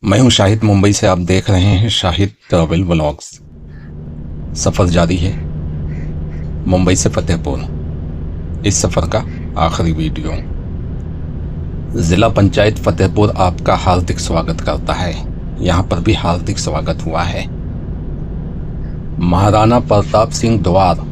मैं हूं शाहिद। मुंबई से आप देख रहे हैं शाहिद ट्रैवल व्लॉग्स। सफ़र जारी है मुंबई से फतेहपुर। इस सफ़र का आखिरी वीडियो। ज़िला पंचायत फतेहपुर आपका हार्दिक स्वागत करता है। यहाँ पर भी हार्दिक स्वागत हुआ है। महाराणा प्रताप सिंह द्वार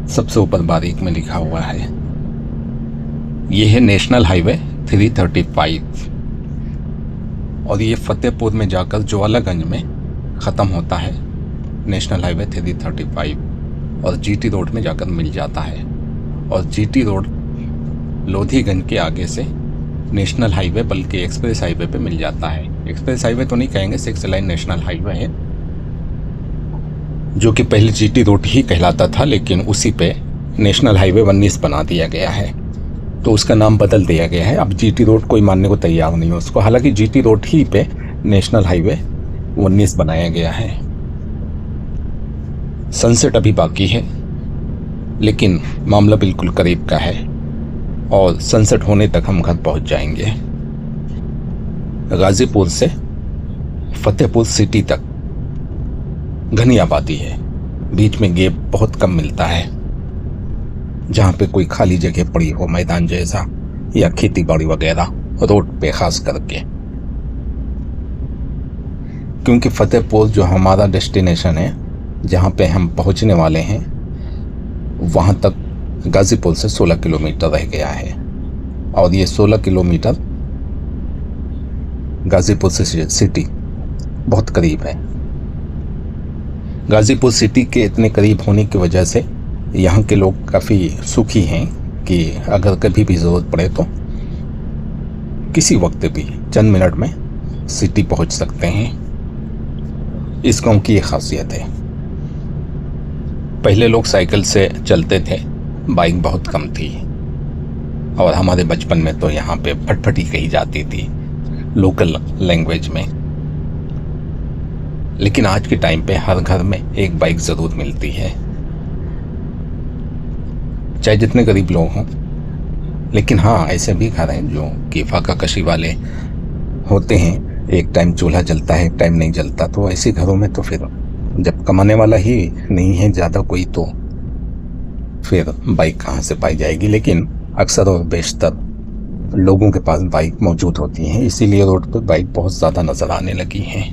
सबसे ऊपर बारीक में लिखा हुआ है। यह है नेशनल हाईवे 335 और ये फतेहपुर में जाकर ज्वालागंज में ख़त्म होता है। नेशनल हाईवे 335 और जीटी रोड में जाकर मिल जाता है। और जीटी रोड लोधीगंज के आगे से नेशनल हाईवे बल्कि एक्सप्रेस हाईवे पे मिल जाता है। एक्सप्रेस हाईवे तो नहीं कहेंगे, 6 लाइन नेशनल हाईवे है जो कि पहले जीटी रोड ही कहलाता था, लेकिन उसी पे नेशनल हाईवे 19 बना दिया गया है तो उसका नाम बदल दिया गया है। अब जीटी रोड कोई मानने को तैयार नहीं है उसको। हालांकि जीटी रोड ही पे नेशनल हाईवे 19 बनाया गया है। सनसेट अभी बाकी है लेकिन मामला बिल्कुल करीब का है और सनसेट होने तक हम घर पहुंच जाएंगे। गाजीपुर से फतेहपुर सिटी तक घनी आबादी है। बीच में गैप बहुत कम मिलता है जहाँ पे कोई खाली जगह पड़ी हो, मैदान जैसा या खेती बाड़ी वगैरह, रोड पे खास करके। क्योंकि फतेहपुर जो हमारा डेस्टिनेशन है, जहाँ पे हम पहुँचने वाले हैं, वहाँ तक गाजीपुर से 16 किलोमीटर रह गया है और ये 16 किलोमीटर गाजीपुर से सिटी बहुत करीब है। गाजीपुर सिटी के इतने करीब होने की वजह से यहाँ के लोग काफ़ी सुखी हैं कि अगर कभी भी ज़रूरत पड़े तो किसी वक्त भी चंद मिनट में सिटी पहुँच सकते हैं। इस गांव की ये खासियत है। पहले लोग साइकिल से चलते थे, बाइक बहुत कम थी और हमारे बचपन में तो यहाँ पे फटफटी कही जाती थी लोकल लैंग्वेज में। लेकिन आज के टाइम पे हर घर में एक बाइक ज़रूर मिलती है, चाहे जितने गरीब लोग हों। लेकिन हाँ, ऐसे भी घर हैं जो कि फाका कशी वाले होते हैं। एक टाइम चूल्हा जलता है, एक टाइम नहीं जलता। तो ऐसे घरों में तो फिर जब कमाने वाला ही नहीं है ज़्यादा कोई, तो फिर बाइक कहाँ से पाई जाएगी। लेकिन अक्सर और बेशतर लोगों के पास बाइक मौजूद होती हैं, इसीलिए रोड पर बाइक बहुत ज़्यादा नज़र आने लगी हैं।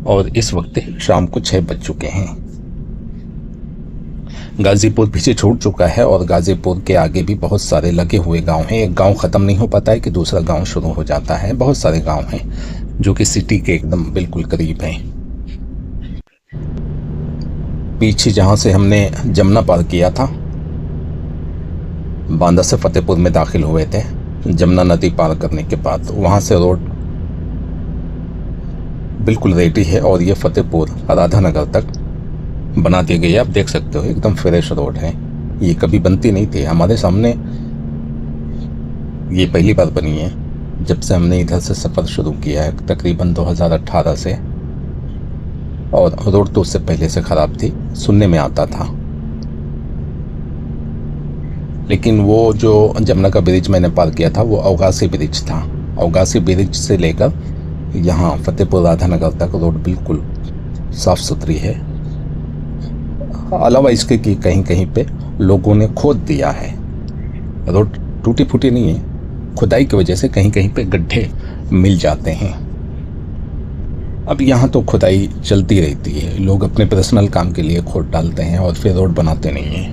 और इस वक्त शाम को 6 बज चुके हैं। गाजीपुर पीछे छूट चुका है और गाजीपुर के आगे भी बहुत सारे लगे हुए गांव हैं। एक गांव ख़त्म नहीं हो पाता है कि दूसरा गांव शुरू हो जाता है। बहुत सारे गांव हैं जो कि सिटी के एकदम बिल्कुल करीब हैं। पीछे जहां से हमने जमुना पार किया था, बांदा से फतेहपुर में दाखिल हुए थे, जमुना नदी पार करने के बाद वहां से रोड बिल्कुल रेडी है और ये फतेहपुर राधानगर तक बना दी गई है। आप देख सकते हो एकदम फ्रेश रोड है। ये कभी बनती नहीं थी। हमारे सामने ये पहली बार बनी है जब से हमने इधर से सफ़र शुरू किया है, तकरीबन 2018 से। और रोड तो उससे पहले से ख़राब थी, सुनने में आता था। लेकिन वो जो जमुना का ब्रिज मैंने पार किया था वो अवगासी ब्रिज था। अवगासी ब्रिज से लेकर यहाँ फतेहपुर राधानगर तक रोड बिल्कुल साफ़ सुथरी है। अलावा इसके कि कहीं कहीं पे लोगों ने खोद दिया है। रोड टूटी फूटी नहीं है, खुदाई की वजह से कहीं कहीं पे गड्ढे मिल जाते हैं। अब यहाँ तो खुदाई चलती रहती है, लोग अपने पर्सनल काम के लिए खोद डालते हैं और फिर रोड बनाते नहीं हैं।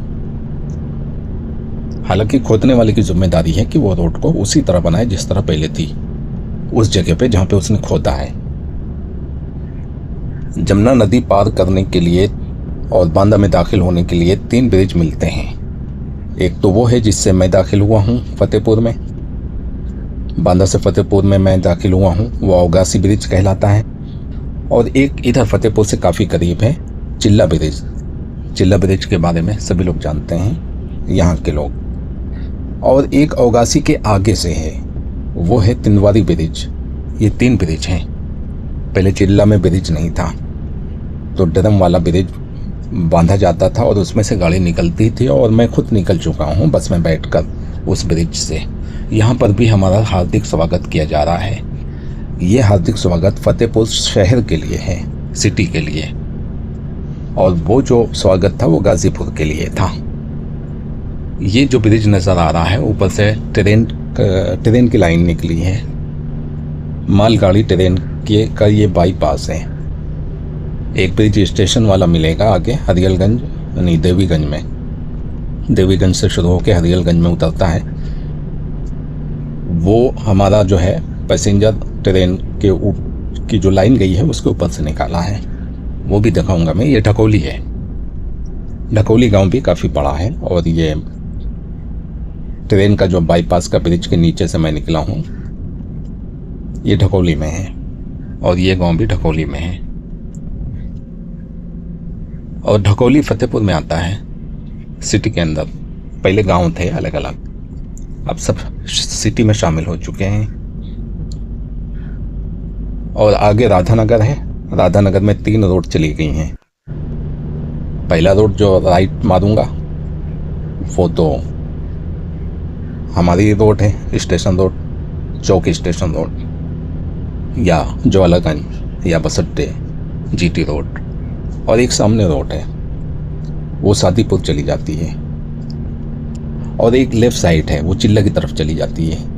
हालांकि खोदने वाले की जिम्मेदारी है कि वो रोड को उसी तरह बनाए जिस तरह पहले थी, उस जगह पे जहाँ पे उसने खोदा है। जमुना नदी पार करने के लिए और बांदा में दाखिल होने के लिए 3 ब्रिज मिलते हैं। एक तो वो है जिससे मैं दाखिल हुआ हूँ फतेहपुर में, बांदा से फतेहपुर में मैं दाखिल हुआ हूँ, वो अवगासी ब्रिज कहलाता है। और एक इधर फतेहपुर से काफ़ी करीब है चिल्ला ब्रिज। चिल्ला ब्रिज के बारे में सभी लोग जानते हैं यहाँ के लोग। और एक अवगासी के आगे से है, वो है तिनवारी ब्रिज। ये 3 ब्रिज हैं। पहले चिल्ला में ब्रिज नहीं था तो ड्रम वाला ब्रिज बांधा जाता था और उसमें से गाड़ी निकलती थी और मैं खुद निकल चुका हूँ बस में बैठकर उस ब्रिज से। यहाँ पर भी हमारा हार्दिक स्वागत किया जा रहा है। ये हार्दिक स्वागत फतेहपुर शहर के लिए है, सिटी के लिए, और वो जो स्वागत था वो गाजीपुर के लिए था। ये जो ब्रिज नज़र आ रहा है, ऊपर से ट्रेन की लाइन निकली है, मालगाड़ी ट्रेन का ये बाईपास है। एक ब्रिज स्टेशन वाला मिलेगा आगे हरियलगंज, नहीं देवीगंज में, देवीगंज से शुरू होकर हरियलगंज में उतरता है। वो हमारा जो है पैसेंजर ट्रेन की जो लाइन गई है उसके ऊपर से निकाला है, वो भी दिखाऊंगा मैं। ये ढकोली है, ढकोली गांव भी काफ़ी बड़ा है, और ये ट्रेन का जो बाईपास का ब्रिज के नीचे से मैं निकला हूँ, ये ढकोली में है, और ये गांव भी ढकोली में है। और ढकोली फतेहपुर में आता है, सिटी के अंदर। पहले गांव थे अलग अलग, अब सब सिटी में शामिल हो चुके हैं। और आगे राधानगर है, राधानगर में 3 रोड चली गई हैं। पहला रोड जो राइट मारूंगा वो तो हमारी रोड है, स्टेशन रोड, चौक स्टेशन रोड, या ज्वालागंज या बसट्टे जीटी रोड। और एक सामने रोड है, वो सादीपुर चली जाती है, और एक लेफ्ट साइड है, वो चिल्ला की तरफ चली जाती है।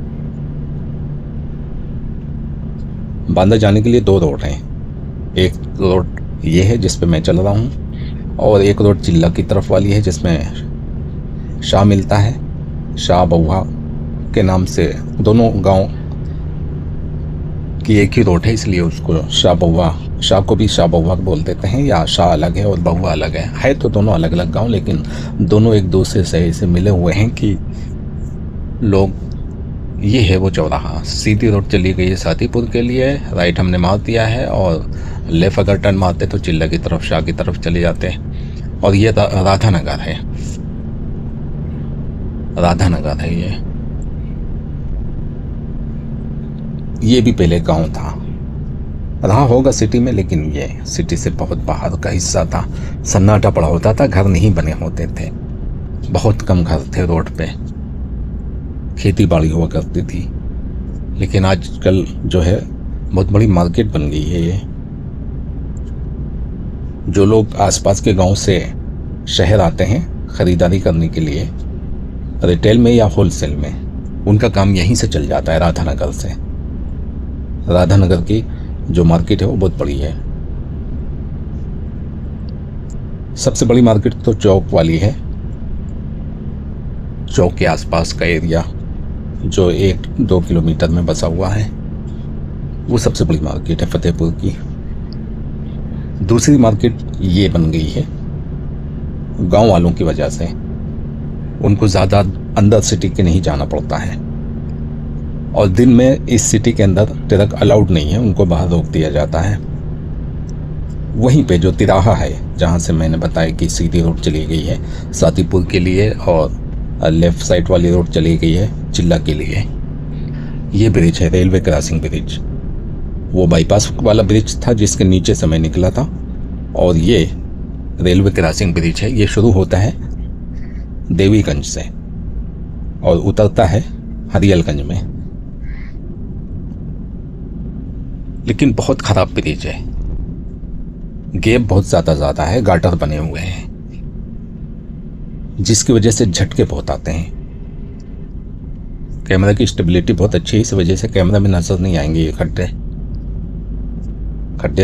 बांदा जाने के लिए 2 रोड हैं। एक रोड ये है जिस पे मैं चल रहा हूँ, और एक रोड चिल्ला की तरफ वाली है जिसमें शाह मिलता है, शाह बउआ के नाम से। दोनों गांव की एक ही रोड है, इसलिए उसको शाह बउआ, शाह को भी शाह बउआ बोल देते हैं, या शाह अलग है और बउआ अलग है तो दोनों अलग अलग गांव, लेकिन दोनों एक दूसरे से ऐसे मिले हुए हैं कि लोग। ये है वो चौराहा, सीधी रोड चली गई है सादीपुर के लिए, राइट हमने मार दिया है, और लेफ्ट अगर टर्न मारते तो चिल्ला की तरफ, शाह की तरफ चले जाते हैं। और ये राधानगर है, राधानगर है ये भी पहले गांव था, रहा होगा सिटी में, लेकिन ये सिटी से बहुत बाहर का हिस्सा था। सन्नाटा पड़ा होता था, घर नहीं बने होते थे, बहुत कम घर थे रोड पे, खेती बाड़ी हुआ करती थी। लेकिन आजकल जो है बहुत बड़ी मार्केट बन गई है ये। जो लोग आसपास के गांव से शहर आते हैं ख़रीदारी करने के लिए, रिटेल में या होलसेल में, उनका काम यहीं से चल जाता है, राधानगर से। राधानगर की जो मार्केट है वो बहुत बड़ी है। सबसे बड़ी मार्केट तो चौक वाली है, चौक के आसपास का एरिया जो 1-2 किलोमीटर में बसा हुआ है, वो सबसे बड़ी मार्केट है फतेहपुर की। दूसरी मार्केट ये बन गई है गांव वालों की वजह से, उनको ज़्यादा अंदर सिटी के नहीं जाना पड़ता है, और दिन में इस सिटी के अंदर ट्रक अलाउड नहीं है, उनको बाहर रोक दिया जाता है। वहीं पे जो तिराहा है जहाँ से मैंने बताया कि सीधी रोड चली गई है सादीपुर के लिए, और लेफ़्ट साइड वाली रोड चली गई है चिल्ला के लिए। ये ब्रिज है रेलवे क्रॉसिंग ब्रिज, वो बाईपास वाला ब्रिज था जिसके नीचे से मैं निकला था, और ये रेलवे क्रॉसिंग ब्रिज है। ये शुरू होता है देवीगंज से और उतरता है हरियलगंज में। लेकिन बहुत ख़राब ब्रिज है, गैप बहुत ज़्यादा है, गाटर बने हुए हैं, जिसकी वजह से झटके बहुत आते हैं। कैमरा की स्टेबिलिटी बहुत अच्छी है, इस वजह से कैमरा में नजर नहीं आएंगे ये खड्डे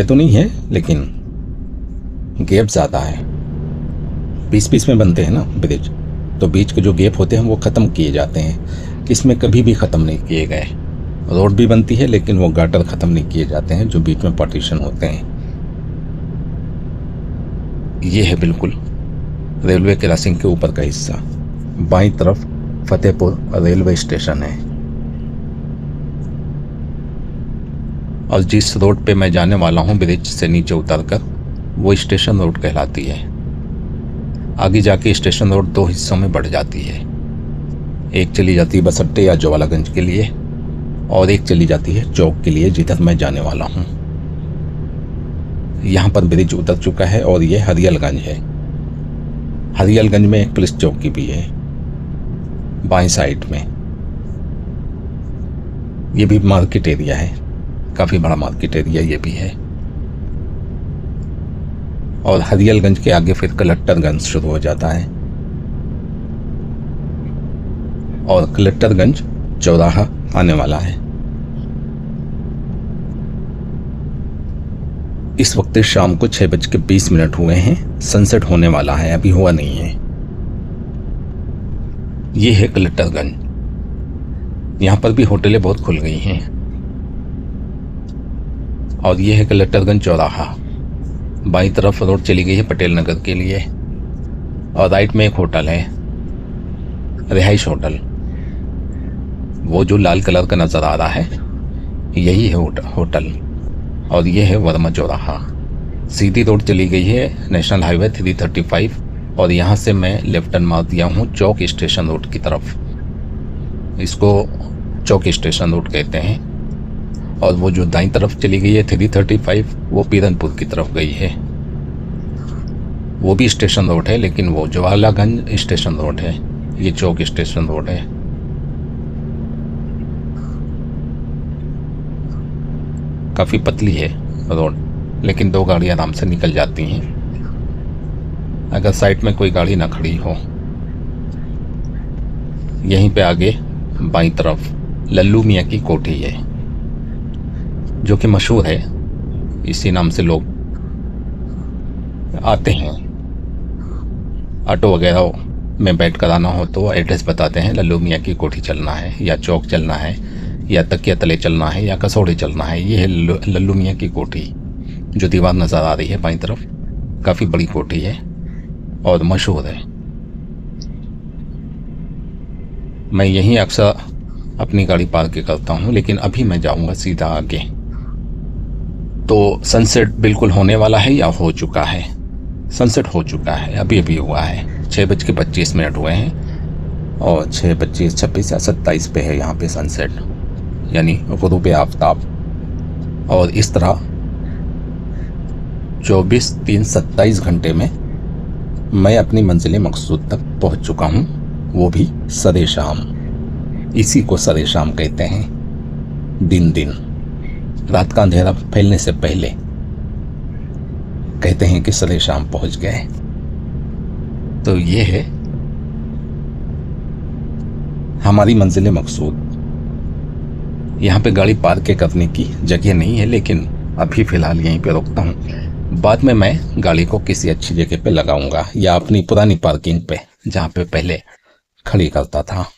तो नहीं है, लेकिन गैप ज़्यादा है। बीच में बनते हैं ना ब्रिज, तो बीच के जो गैप होते हैं वो ख़त्म किए जाते हैं, इसमें कभी भी ख़त्म नहीं किए गए। रोड भी बनती है लेकिन वो गाटर ख़त्म नहीं किए जाते हैं जो बीच में पार्टीशन होते हैं। ये है बिल्कुल रेलवे क्रॉसिंग के ऊपर का हिस्सा, बाईं तरफ फतेहपुर रेलवे स्टेशन है, और जिस रोड पे मैं जाने वाला हूँ ब्रिज से नीचे उतरकर, वो स्टेशन रोड कहलाती है। आगे जाके स्टेशन रोड 2 हिस्सों में बढ़ जाती है, एक चली जाती है बसट्टे या ज्वालागंज के लिए, और एक चली जाती है चौक के लिए जिधर मैं जाने वाला हूँ। यहाँ पर ब्रिज उतर चुका है, और ये हरियलगंज है। हरियलगंज में एक पुलिस चौकी भी है बाएं साइड में। ये भी मार्केट एरिया है, काफ़ी बड़ा मार्केट एरिया ये भी है। और हरियलगंज के आगे फिर कलेक्टरगंज शुरू हो जाता है और कलेक्टरगंज चौराहा आने वाला है। इस वक्त शाम को 6:20 हुए हैं। सनसेट होने वाला है, अभी हुआ नहीं है। ये है कलेक्टरगंज। यहाँ पर भी होटलें बहुत खुल गई हैं। और ये है कलेक्टरगंज चौराहा। बाईं तरफ रोड चली गई है पटेल नगर के लिए और राइट में एक होटल है, रिहाइश होटल। वो जो लाल कलर का नज़र आ रहा है यही है होटल। और ये है वर्मा चौराहा। सीधी रोड चली गई है नेशनल हाईवे 335 और यहाँ से मैं लेफ्ट टर्न मार दिया हूँ चौक स्टेशन रोड की तरफ। इसको चौक स्टेशन रोड कहते हैं। और वो जो दाईं तरफ चली गई है 335 वो पीरनपुर की तरफ गई है। वो भी स्टेशन रोड है लेकिन वो जवाहरलालगंज स्टेशन रोड है, ये चौक स्टेशन रोड है। काफ़ी पतली है रोड, लेकिन 2 गाड़ियाँ आराम से निकल जाती हैं अगर साइड में कोई गाड़ी ना खड़ी हो। यहीं पे आगे बाईं तरफ लल्लू मियाँ की कोठी है जो कि मशहूर है, इसी नाम से लोग आते हैं। ऑटो वगैरह में बैठ कर आना हो तो एड्रेस बताते हैं, लल्लू मियाँ की कोठी चलना है या चौक चलना है या तकिया तले चलना है या कसौड़े चलना है। ये है लल्लू मियाँ की कोठी जो दीवार नज़र आ रही है बाईं तरफ। काफ़ी बड़ी कोठी है और मशहूर है। मैं यहीं अक्सर अपनी गाड़ी पार्क करता हूँ, लेकिन अभी मैं जाऊँगा सीधा आगे। तो सनसेट बिल्कुल होने वाला है या हो चुका है? सनसेट हो चुका है, अभी अभी हुआ है। 6:25 हुए हैं और 6:26 या 27 पे है यहाँ पे सनसेट, यानी ग़ुरूब आफ़ताब। और इस तरह 24, 3, 27 घंटे में मैं अपनी मंजिल मकसूद तक पहुँच चुका हूँ, वो भी सरे शाम। इसी को सरे शाम कहते हैं। दिन रात का अंधेरा फैलने से पहले कहते हैं कि सरे शाम पहुँच गए। तो ये है हमारी मंजिल मकसूद। यहाँ पे गाड़ी पार्क करने की जगह नहीं है, लेकिन अभी फ़िलहाल यहीं पे रुकता हूँ। बाद में मैं गाड़ी को किसी अच्छी जगह पे लगाऊंगा या अपनी पुरानी पार्किंग पे जहाँ पे पहले खड़ी करता था।